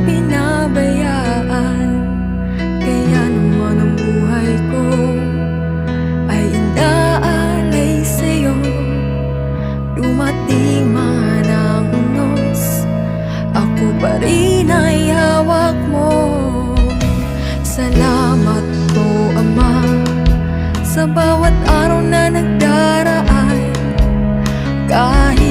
pinabayaan. Kaya naman ang buhay ko ay inaalay sa'yo. Dumating man ang unos, ako pa rin ay hawak mo. Salamat po, Ama, sa bawat araw na nagdaraan. Kahit